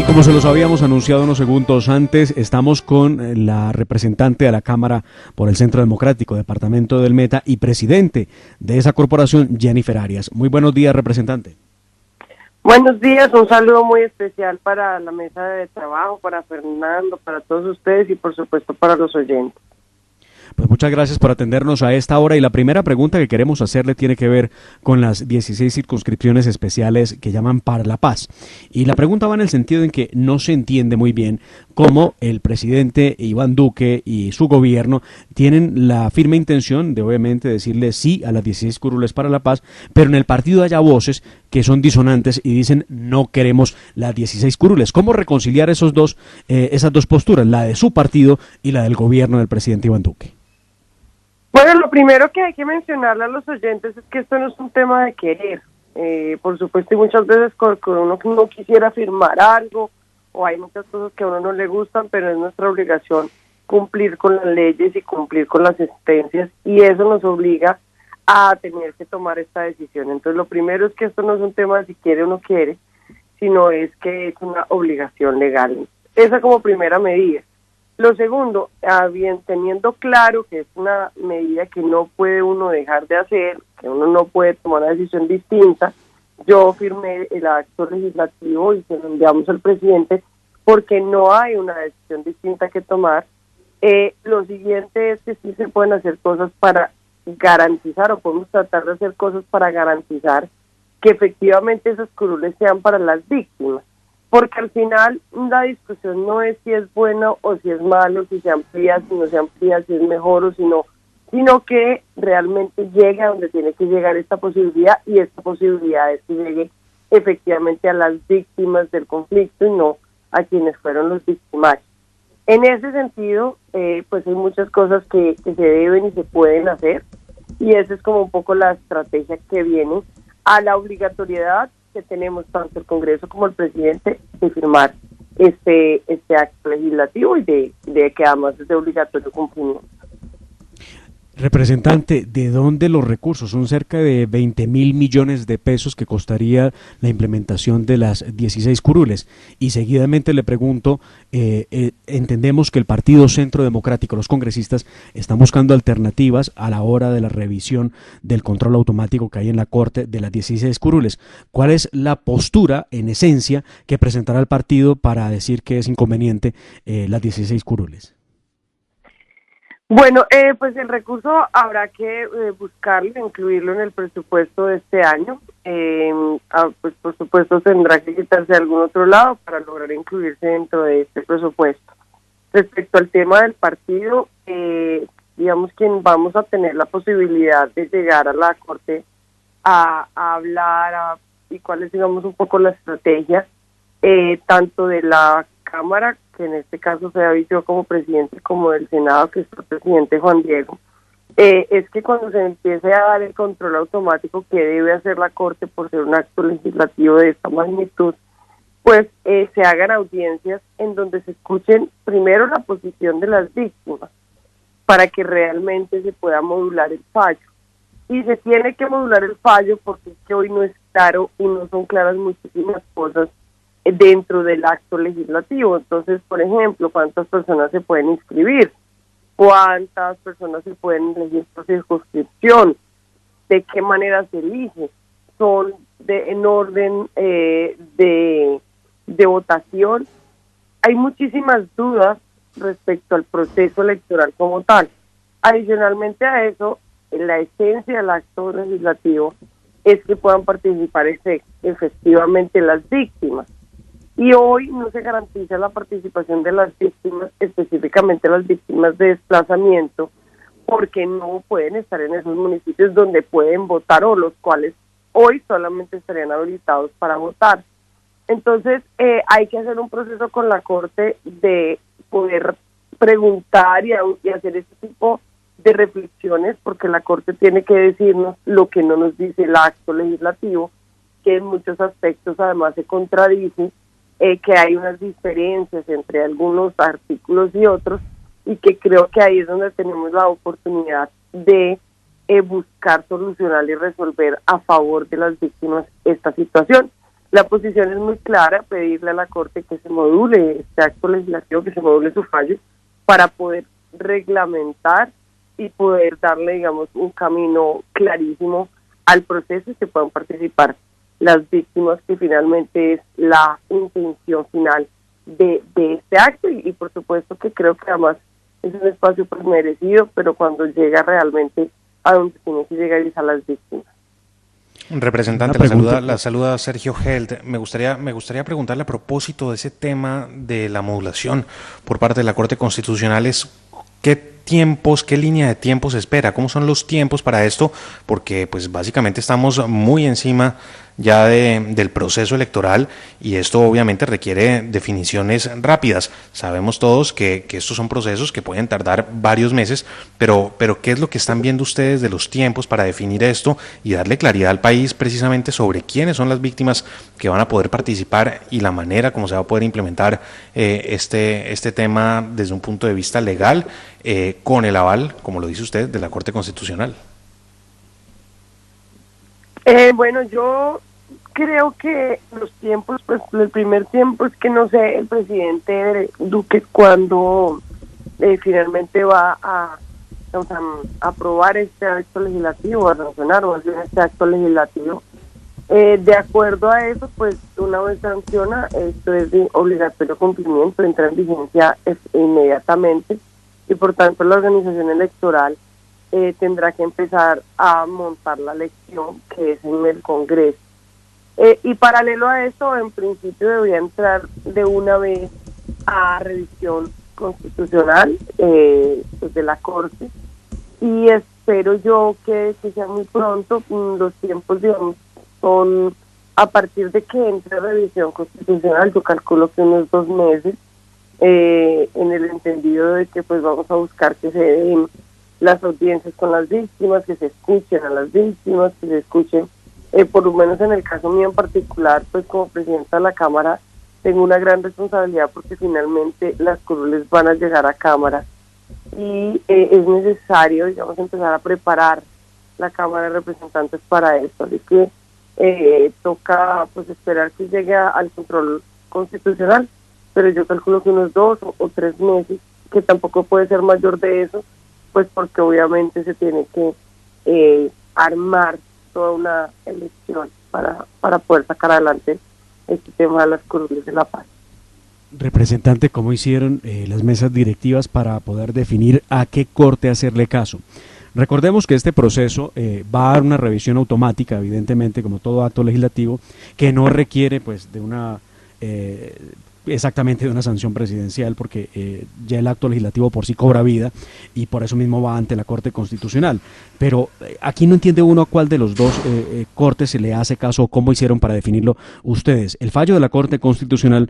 Como se los habíamos anunciado unos segundos antes, estamos con la representante de la Cámara por el Centro Democrático, Departamento del Meta, y presidente de esa corporación, Jennifer Arias. Muy buenos días, representante. Buenos días, un saludo muy especial para la mesa de trabajo, para Fernando, para todos ustedes y por supuesto para los oyentes. Pues muchas gracias por atendernos a esta hora, y la primera pregunta que queremos hacerle tiene que ver con las 16 circunscripciones especiales que llaman Para la Paz. Y la pregunta va en el sentido en que no se entiende muy bien cómo el presidente Iván Duque y su gobierno tienen la firme intención de obviamente decirle sí a las 16 curules para la paz, pero en el partido haya voces que son disonantes y dicen no queremos las 16 curules. ¿Cómo reconciliar esas dos posturas, la de su partido y la del gobierno del presidente Iván Duque? Bueno, lo primero que hay que mencionarle a los oyentes es que esto no es un tema de querer. Por supuesto, y muchas veces cuando uno no quisiera firmar algo, o hay muchas cosas que a uno no le gustan, pero es nuestra obligación cumplir con las leyes y cumplir con las sentencias, y eso nos obliga a tener que tomar esta decisión. Entonces, lo primero es que esto no es un tema de si quiere o no quiere, sino es que es una obligación legal. Esa como primera medida. Lo segundo, bien teniendo claro que es una medida que no puede uno dejar de hacer, que uno no puede tomar una decisión distinta, yo firmé el acto legislativo y se lo enviamos al presidente porque no hay una decisión distinta que tomar. Lo siguiente es que sí se pueden hacer cosas para garantizar, o podemos tratar de hacer cosas para garantizar que efectivamente esas curules sean para las víctimas. Porque al final la discusión no es si es bueno o si es malo, si se amplía, si no se amplía, si es mejor o si no, sino que realmente llegue a donde tiene que llegar esta posibilidad, y esta posibilidad es que llegue efectivamente a las víctimas del conflicto y no a quienes fueron los victimarios. En ese sentido, pues hay muchas cosas que se deben y se pueden hacer, y esa es como un poco la estrategia que viene a la obligatoriedad que tenemos tanto el Congreso como el presidente de firmar este acto legislativo y de que además es de obligatorio cumplimiento. Representante, ¿de dónde los recursos? Son cerca de 20.000 millones de pesos que costaría la implementación de las 16 curules. Y seguidamente le pregunto, entendemos que el Partido Centro Democrático, los congresistas, están buscando alternativas a la hora de la revisión del control automático que hay en la Corte de las 16 curules. ¿Cuál es la postura, en esencia, que presentará el partido para decir que es inconveniente las 16 curules? Bueno, pues el recurso habrá que buscarlo, incluirlo en el presupuesto de este año. Pues por supuesto tendrá que quitarse de algún otro lado para lograr incluirse dentro de este presupuesto. Respecto al tema del partido, digamos que vamos a tener la posibilidad de llegar a la Corte a hablar y cuál es, digamos, un poco la estrategia, tanto de la Cámara, que en este caso se ha visto como presidente, como del Senado, que es el presidente Juan Diego, es que cuando se empiece a dar el control automático que debe hacer la Corte por ser un acto legislativo de esta magnitud, pues se hagan audiencias en donde se escuchen primero la posición de las víctimas, para que realmente se pueda modular el fallo. Y se tiene que modular el fallo porque es que hoy no es claro y no son claras muchísimas cosas dentro del acto legislativo. Entonces, por ejemplo, ¿cuántas personas se pueden inscribir? ¿Cuántas personas se pueden elegir por circunscripción? ¿De qué manera se elige? ¿Son en orden de votación? Hay muchísimas dudas respecto al proceso electoral como tal. Adicionalmente a eso, la esencia del acto legislativo es que puedan participar efectivamente las víctimas. Y hoy no se garantiza la participación de las víctimas, específicamente las víctimas de desplazamiento, porque no pueden estar en esos municipios donde pueden votar, o los cuales hoy solamente estarían habilitados para votar. Entonces, hay que hacer un proceso con la Corte de poder preguntar y hacer este tipo de reflexiones, porque la Corte tiene que decirnos lo que no nos dice el acto legislativo, que en muchos aspectos además se contradice, que hay unas diferencias entre algunos artículos y otros, y que creo que ahí es donde tenemos la oportunidad de buscar solucionar y resolver a favor de las víctimas esta situación. La posición es muy clara, pedirle a la Corte que se module este acto legislativo, que se module su fallo, para poder reglamentar y poder darle, digamos, un camino clarísimo al proceso y que puedan participar las víctimas, que finalmente es la intención final de este acto, y por supuesto que creo que además es un espacio pues merecido, pero cuando llega realmente a donde tiene que llegar es a las víctimas. Representante, la saluda Sergio Held. Me gustaría preguntarle a propósito de ese tema de la modulación por parte de la Corte Constitucional, ¿qué línea de tiempos se espera? ¿Cómo son los tiempos para esto? Porque pues básicamente estamos muy encima ya del proceso electoral y esto obviamente requiere definiciones rápidas. Sabemos todos que estos son procesos que pueden tardar varios meses, pero ¿qué es lo que están viendo ustedes de los tiempos para definir esto y darle claridad al país precisamente sobre quiénes son las víctimas que van a poder participar y la manera como se va a poder implementar este tema desde un punto de vista legal, con el aval, como lo dice usted, de la Corte Constitucional? Bueno, yo creo que los tiempos, pues el primer tiempo es que no sé el presidente Duque cuándo finalmente va a aprobar este acto legislativo, a sancionar o hacer este acto legislativo. De acuerdo a eso, pues una vez sanciona, esto es de obligatorio cumplimiento, entra en vigencia inmediatamente, y por tanto la organización electoral tendrá que empezar a montar la elección, que es en el Congreso. Y paralelo a esto, en principio debería entrar de una vez a revisión constitucional pues de la Corte, y espero yo que sea muy pronto. Los tiempos, digamos, son a partir de que entre revisión constitucional, yo calculo que unos 2 meses, en el entendido de que pues vamos a buscar que se den las audiencias con las víctimas, que se escuchen a las víctimas, que se escuchen, por lo menos en el caso mío en particular, pues como presidenta de la Cámara, tengo una gran responsabilidad porque finalmente las curules van a llegar a Cámara y es necesario, digamos, empezar a preparar la Cámara de Representantes para esto, así que toca pues esperar que llegue al control constitucional, pero yo calculo que unos 2 o 3 meses, que tampoco puede ser mayor de eso, pues porque obviamente se tiene que armar toda una elección para poder sacar adelante este tema de las curules de la paz. Representante, ¿cómo hicieron las mesas directivas para poder definir a qué corte hacerle caso? Recordemos que este proceso va a dar una revisión automática, evidentemente, como todo acto legislativo, que no requiere pues de una exactamente de una sanción presidencial, porque ya el acto legislativo por sí cobra vida y por eso mismo va ante la Corte Constitucional. Pero aquí no entiende uno a cuál de los dos cortes se le hace caso o cómo hicieron para definirlo ustedes. El fallo de la Corte Constitucional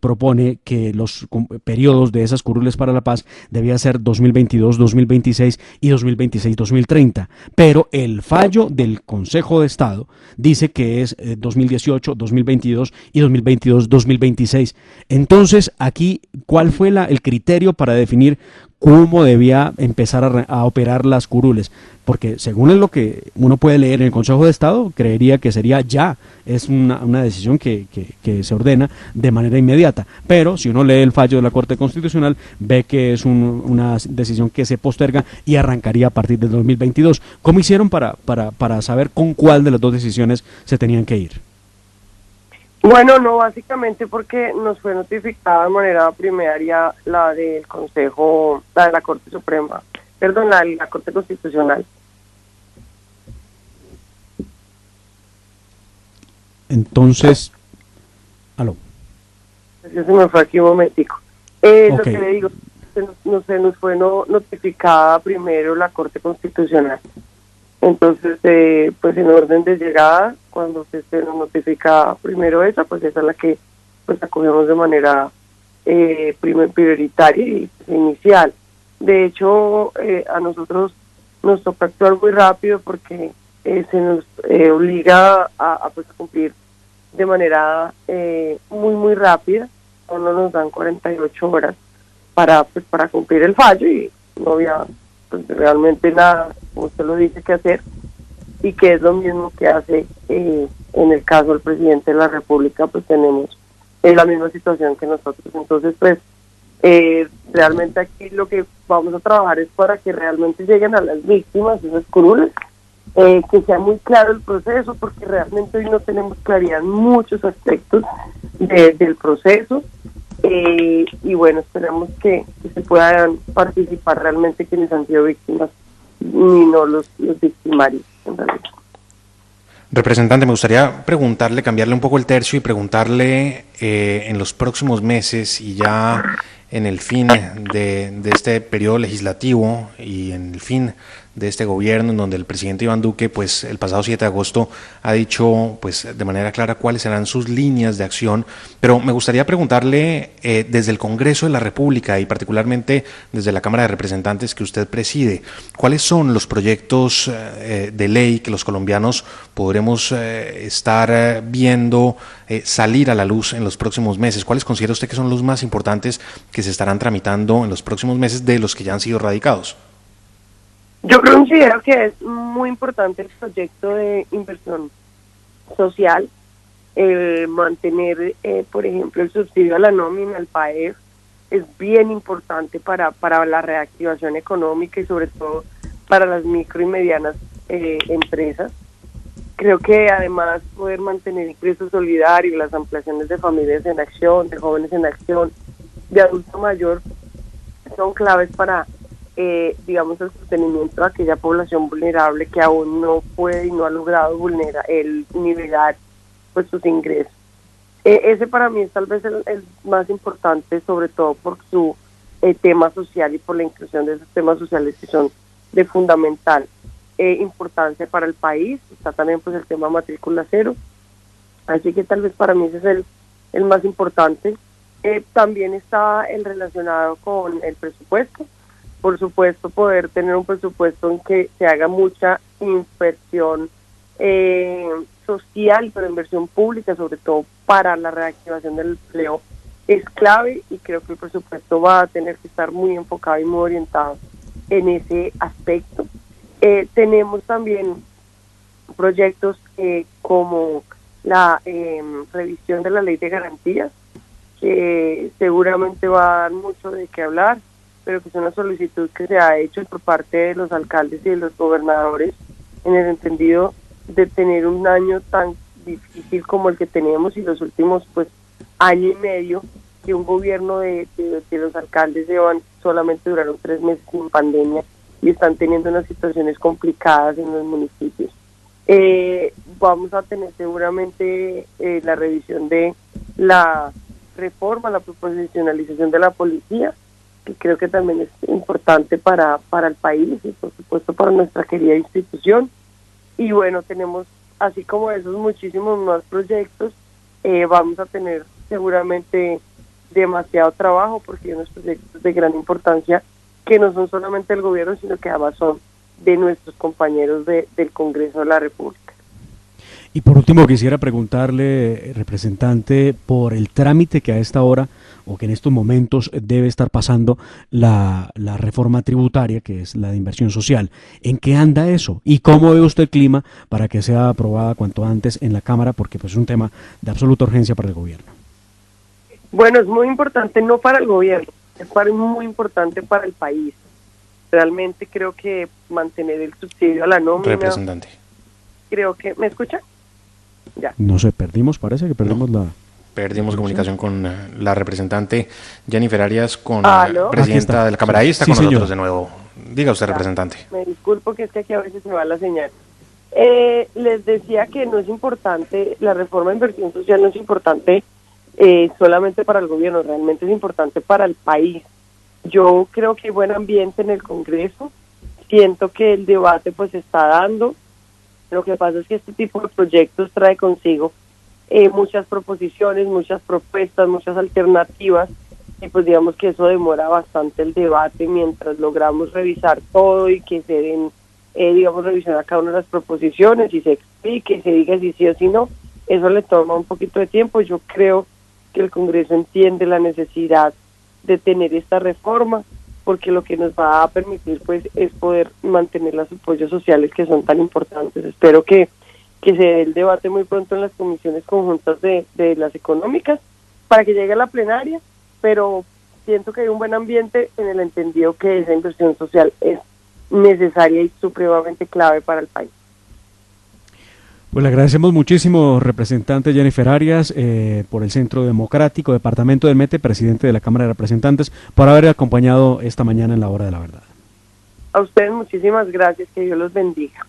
propone que los periodos de esas curules para la paz debía ser 2022, 2026 y 2026-2030, pero el fallo del Consejo de Estado dice que es 2018, 2022 y 2022-2026. Entonces, aquí, ¿cuál fue el criterio para definir cómo debía empezar a operar las curules? Porque según lo que uno puede leer en el Consejo de Estado, creería que sería ya, es una decisión que se ordena de manera inmediata. Pero si uno lee el fallo de la Corte Constitucional, ve que es una decisión que se posterga y arrancaría a partir del 2022. ¿Cómo hicieron para saber con cuál de las dos decisiones se tenían que ir? Bueno, no, básicamente porque nos fue notificada de manera primaria la del Consejo, la de la Corte Suprema, perdón, la de la Corte Constitucional. Entonces, aló. Se me fue aquí un momentico. Lo Okay. que le digo, se nos fue notificada primero la Corte Constitucional. Entonces, pues en orden de llegada, cuando se nos notifica primero esa, pues esa es la que pues acogemos de manera prioritaria y inicial. De hecho, a nosotros nos toca actuar muy rápido porque se nos obliga a cumplir de manera muy rápida. Solo nos dan 48 horas para cumplir el fallo y no había pues realmente nada, como usted lo dice, que hacer. y que es lo mismo que hace en el caso del presidente de la República, pues tenemos la misma situación que nosotros. Entonces, pues, realmente aquí lo que vamos a trabajar es para que realmente lleguen a las víctimas esos curules, que sea muy claro el proceso, porque realmente hoy no tenemos claridad en muchos aspectos del proceso, y bueno, esperamos que se puedan participar realmente quienes han sido víctimas y no los victimarios, en realidad. Representante, me gustaría preguntarle, cambiarle un poco el tercio y preguntarle en los próximos meses y ya en el fin de este periodo legislativo y en el fin de este gobierno, en donde el presidente Iván Duque, pues el pasado 7 de agosto ha dicho pues de manera clara cuáles serán sus líneas de acción, pero me gustaría preguntarle desde el Congreso de la República y particularmente desde la Cámara de Representantes que usted preside, ¿cuáles son los proyectos de ley que los colombianos podremos estar viendo salir a la luz en los próximos meses? ¿Cuáles considera usted que son los más importantes que se estarán tramitando en los próximos meses de los que ya han sido radicados? Yo considero que es muy importante el proyecto de inversión social, mantener, por ejemplo, el subsidio a la nómina, al PAEF, es bien importante para la reactivación económica y sobre todo para las micro y medianas empresas. Creo que además poder mantener ingresos solidarios, las ampliaciones de familias en acción, de jóvenes en acción, de adulto mayor, son claves para digamos, el sostenimiento de aquella población vulnerable que aún no puede y no ha logrado nivelar pues sus ingresos. Ese para mí es tal vez el más importante, sobre todo por su tema social y por la inclusión de esos temas sociales que son de fundamental importancia para el país. Está también pues el tema matrícula cero, así que tal vez para mí ese es el más importante. También está el relacionado con el presupuesto. Por supuesto, poder tener un presupuesto en que se haga mucha inversión social, pero inversión pública, sobre todo para la reactivación del empleo, es clave, y creo que el presupuesto va a tener que estar muy enfocado y muy orientado en ese aspecto. Tenemos también proyectos como la revisión de la ley de garantías, que seguramente va a dar mucho de qué hablar, pero que es una solicitud que se ha hecho por parte de los alcaldes y de los gobernadores, en el entendido de tener un año tan difícil como el que tenemos y los últimos pues año y medio, que un gobierno de los alcaldes solamente duraron 3 meses sin pandemia y están teniendo unas situaciones complicadas en los municipios. Vamos a tener seguramente la revisión de la reforma, la profesionalización de la policía, que creo que también es importante para el país y por supuesto para nuestra querida institución. Y bueno, tenemos así como esos muchísimos más proyectos. Vamos a tener seguramente demasiado trabajo porque hay unos proyectos de gran importancia que no son solamente del gobierno, sino que además son de nuestros compañeros del Congreso de la República. Y por último quisiera preguntarle, representante, por el trámite que a esta hora o que en estos momentos debe estar pasando la reforma tributaria, que es la de inversión social. ¿En qué anda eso? ¿Y cómo ve usted el clima para que sea aprobada cuanto antes en la Cámara? Porque pues, es un tema de absoluta urgencia para el gobierno. Bueno, es muy importante no para el gobierno, es muy importante para el país. Realmente creo que mantener el subsidio a la nómina... Representante. Creo que... ¿Me escucha? Ya. No sé, parece que perdimos Perdimos comunicación con la representante Jennifer Arias, presidenta de la Cámara. Ahí está con nosotros de nuevo. Diga usted, representante. Me disculpo que es que aquí a veces se va la señal. Les decía que no es importante, la reforma de inversión social no es importante solamente para el gobierno, realmente es importante para el país. Yo creo que hay buen ambiente en el Congreso, siento que el debate pues se está dando. Lo que pasa es que este tipo de proyectos trae consigo muchas proposiciones, muchas propuestas, muchas alternativas, y pues digamos que eso demora bastante el debate mientras logramos revisar todo y que se den, digamos, revisión a cada una de las proposiciones y se explique y se diga si sí o si no. Eso le toma un poquito de tiempo. Yo creo que el Congreso entiende la necesidad de tener esta reforma. porque lo que nos va a permitir pues es poder mantener los apoyos sociales que son tan importantes. Espero que se dé el debate muy pronto en las comisiones conjuntas de las económicas para que llegue a la plenaria, pero siento que hay un buen ambiente en el entendido que esa inversión social es necesaria y supremamente clave para el país. Pues le agradecemos muchísimo, representante Jennifer Arias, por el Centro Democrático, Departamento del Mete, presidente de la Cámara de Representantes, por haber acompañado esta mañana en la Hora de la Verdad. A ustedes muchísimas gracias, que Dios los bendiga.